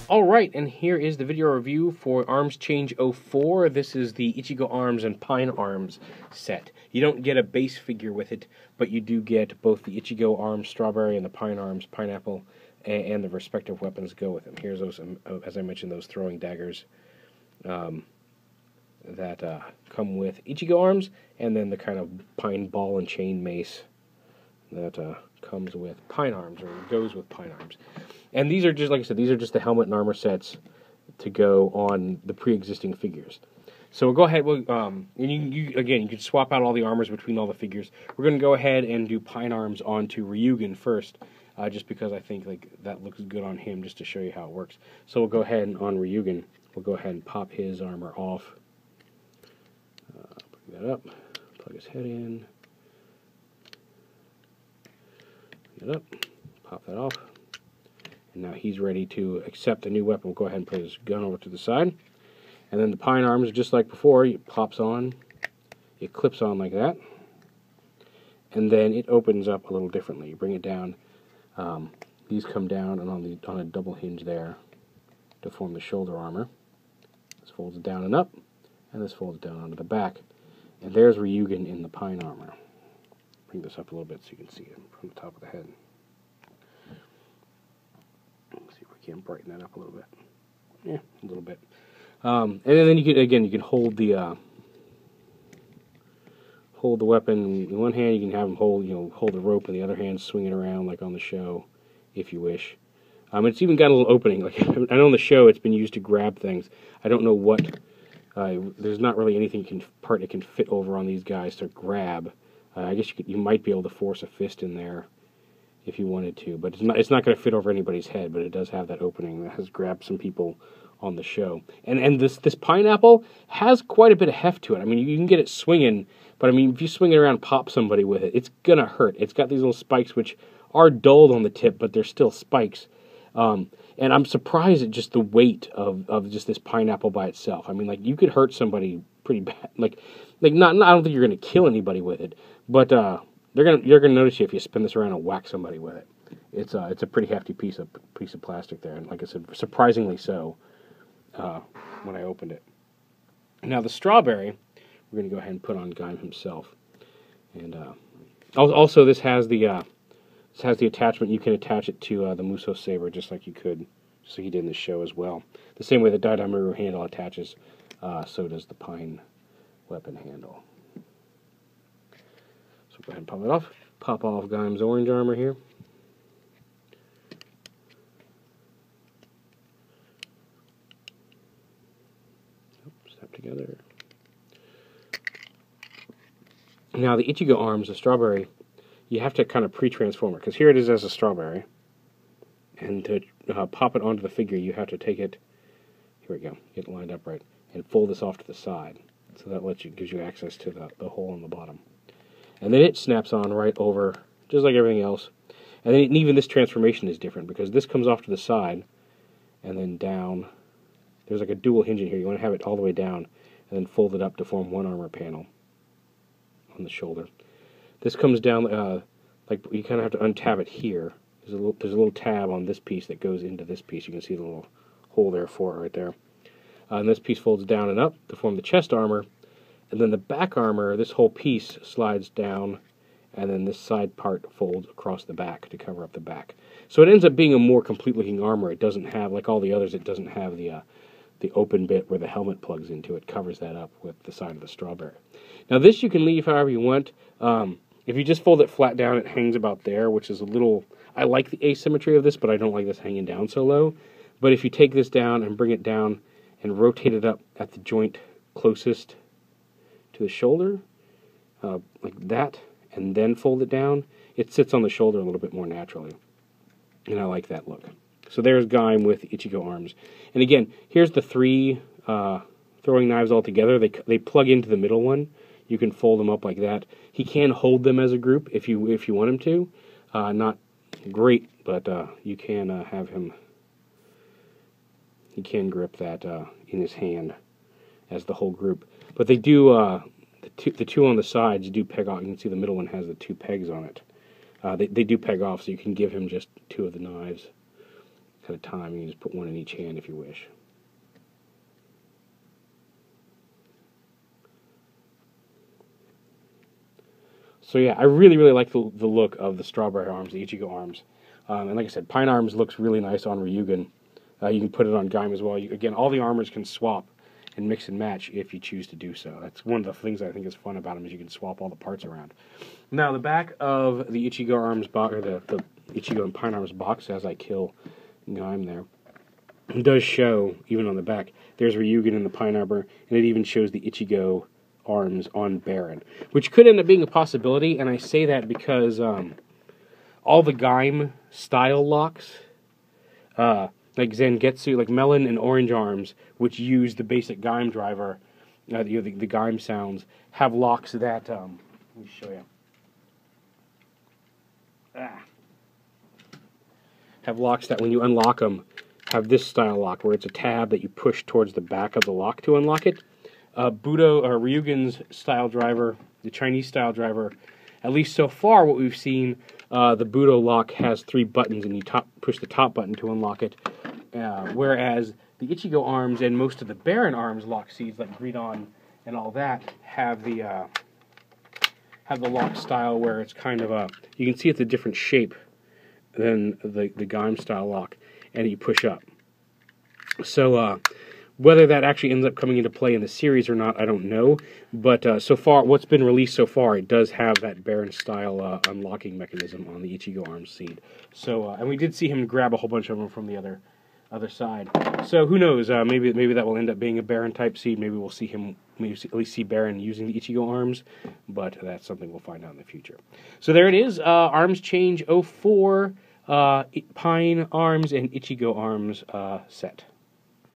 Alright, and here is the video review for Arms Change 04. This is the Ichigo Arms and Pine Arms set. You don't get a base figure with it, but you do get both the Ichigo Arms Strawberry and the Pine Arms Pineapple, and the respective weapons go with them. Here's those, as I mentioned, those throwing daggers that come with Ichigo Arms, and then the kind of pine ball and chain mace that comes with Pine Arms, or goes with Pine Arms. And these are just, like I said, these are just the helmet and armor sets to go on the pre-existing figures. So we'll go ahead, and you can swap out all the armors between all the figures. We're going to go ahead and do Pine Arms onto Ryugen first, just because I think that looks good on him, just to show you how it works. So we'll go ahead and on Ryugen, we'll go ahead and pop his armor off. Bring that up, plug his head in, bring it up, pop that off. And now he's ready to accept the new weapon. We'll go ahead and put his gun over to the side. And then the Pine Arms, just like before, it pops on, it clips on like that. And then it opens up a little differently. You bring it down, these come down and on a double hinge there to form the shoulder armor. This folds down and up, and this folds down onto the back. And there's Ryugen in the Pine Armor. Bring this up a little bit so you can see it from the top of the head. See if we can brighten that up a little bit. Yeah, a little bit. And then you can hold the weapon in one hand. You can have him hold the rope in the other hand, swing it around like on the show, if you wish. It's even got a little opening. Like I know on the show, it's been used to grab things. I don't know what. There's not really anything part that can fit over on these guys to grab. I guess you might be able to force a fist in there if you wanted to, but it's not going to fit over anybody's head. But it does have that opening that has grabbed some people on the show. And this pineapple has quite a bit of heft to it. I mean, you can get it swinging, but I mean, if you swing it around and pop somebody with it, it's gonna hurt. It's got these little spikes which are dulled on the tip, but they're still spikes. And I'm surprised at just the weight of just this pineapple by itself. I mean, like, you could hurt somebody pretty bad. Like not. I don't think you're gonna kill anybody with it, but you're gonna notice you if you spin this around and whack somebody with it. It's a pretty hefty piece of plastic there, and like I said, surprisingly so. When I opened it. Now the strawberry, we're gonna go ahead and put on Gaim himself, and also this has the attachment. You can attach it to the Muso saber just like you did in the show as well. The same way the Daidamaru handle attaches, so does the Pine weapon handle. So go ahead and pop it off. Pop off Gaim's orange armor here. Snap together. Now the Ichigo Arms, the strawberry, you have to kind of pre-transform it, because here it is as a strawberry, and to pop it onto the figure, you have to take it. Here we go. Get it lined up right, and fold this off to the side, so that gives you access to the hole in the bottom. And then it snaps on right over, just like everything else. And then even this transformation is different, because this comes off to the side, and then down. There's like a dual hinge in here. You want to have it all the way down, and then fold it up to form one armor panel on the shoulder. This comes down, like you kind of have to untab it here. There's a little tab on this piece that goes into this piece. You can see the little hole there for it right there. And this piece folds down and up to form the chest armor. And then the back armor, this whole piece slides down, and then this side part folds across the back to cover up the back. So it ends up being a more complete-looking armor. It doesn't have, like all the others, it doesn't have the open bit where the helmet plugs into. It covers that up with the side of the strawberry. Now this you can leave however you want. If you just fold it flat down, it hangs about there, which is a little... I like the asymmetry of this, but I don't like this hanging down so low. But if you take this down and bring it down and rotate it up at the joint closest to the shoulder, like that, and then fold it down, it sits on the shoulder a little bit more naturally. And I like that look. So there's Gaim with Ichigo Arms. And again, here's the three throwing knives all together. They plug into the middle one. You can fold them up like that. He can hold them as a group if you want him to. Not great, but you can have him. He can grip that in his hand as the whole group. But they do the two on the sides do peg off. You can see the middle one has the two pegs on it. They do peg off, so you can give him just two of the knives. kind of time. You can just put one in each hand if you wish. So yeah, I really like the look of the strawberry arms, the Ichigo arms. And like I said, Pine Arms looks really nice on Ryugen. You can put it on Gaim as well. Again, all the armors can swap and mix and match if you choose to do so. That's one of the things I think is fun about them, is you can swap all the parts around. Now, the back of the Ichigo Arms box, or the Ichigo and Pine Arms box, as I kill Gaim there, it does show, even on the back, there's Ryugen in the Pine Arbor, and it even shows the Ichigo Arms on Baron, which could end up being a possibility, and I say that because all the Gaim style locks, like Zangetsu, like Melon and Orange Arms, which use the basic Gaim driver, the Gaim sounds, have locks that, let me show you. Have locks that when you unlock them, have this style lock, where it's a tab that you push towards the back of the lock to unlock it. Budo, or Ryugen's style driver, the Chinese style driver, at least so far what we've seen, the Budo lock has 3 buttons, and you push the top button to unlock it, whereas the Ichigo Arms and most of the Baron Arms lock seeds, like Gridon and all that, have the lock style where it's kind of you can see it's a different shape than the Gaim style lock, and you push up. So whether that actually ends up coming into play in the series or not, I don't know. But so far, what's been released so far, it does have that Baron style unlocking mechanism on the Ichigo Arms seed. So and we did see him grab a whole bunch of them from the other side. So who knows? Maybe that will end up being a Baron type seed. Maybe we'll see him. Maybe at least see Baron using the Ichigo Arms. But that's something we'll find out in the future. So there it is. Arms Change 04. Pine Arms and Ichigo Arms set.